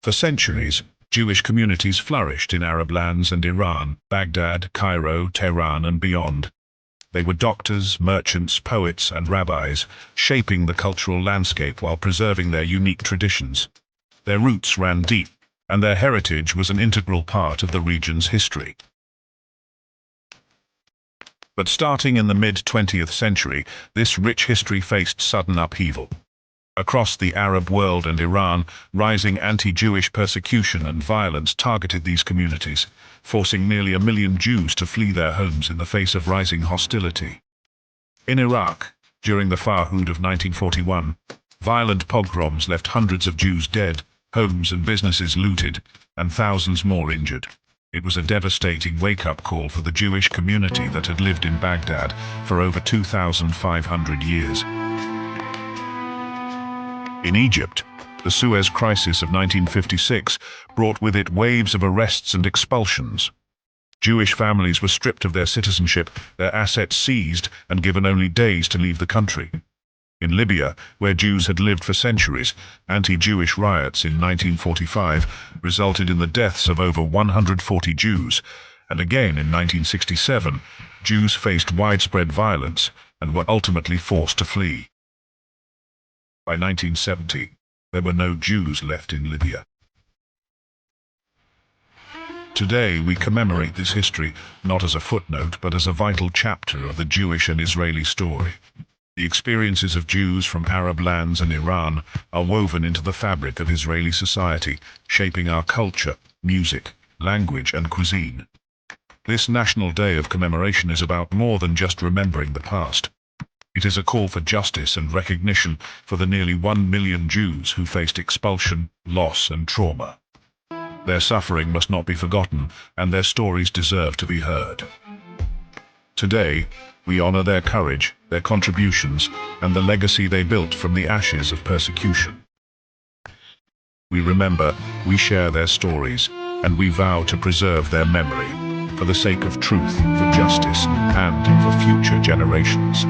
For centuries, Jewish communities flourished in Arab lands and Iran, Baghdad, Cairo, Tehran and beyond. They were doctors, merchants, poets and rabbis, shaping the cultural landscape while preserving their unique traditions. Their roots ran deep, and their heritage was an integral part of the region's history. But starting in the mid-20th century, this rich history faced sudden upheaval. Across the Arab world and Iran, rising anti-Jewish persecution and violence targeted these communities, forcing nearly 1 million Jews to flee their homes in the face of rising hostility. In Iraq, during the Farhud of 1941, violent pogroms left hundreds of Jews dead, homes and businesses looted, and thousands more injured. It was a devastating wake-up call for the Jewish community that had lived in Baghdad for over 2,500 years. In Egypt, the Suez Crisis of 1956 brought with it waves of arrests and expulsions. Jewish families were stripped of their citizenship, their assets seized, and given only days to leave the country. In Libya, where Jews had lived for centuries, anti-Jewish riots in 1945 resulted in the deaths of over 140 Jews, and again in 1967, Jews faced widespread violence and were ultimately forced to flee. By 1970, there were no Jews left in Libya. Today we commemorate this history not as a footnote but as a vital chapter of the Jewish and Israeli story. The experiences of Jews from Arab lands and Iran are woven into the fabric of Israeli society, shaping our culture, music, language and cuisine. This National Day of Commemoration is about more than just remembering the past. It is a call for justice and recognition for the nearly 1 million Jews who faced expulsion, loss and trauma. Their suffering must not be forgotten, and their stories deserve to be heard. Today, we honor their courage, their contributions, and the legacy they built from the ashes of persecution. We remember, we share their stories, and we vow to preserve their memory, for the sake of truth, for justice, and for future generations.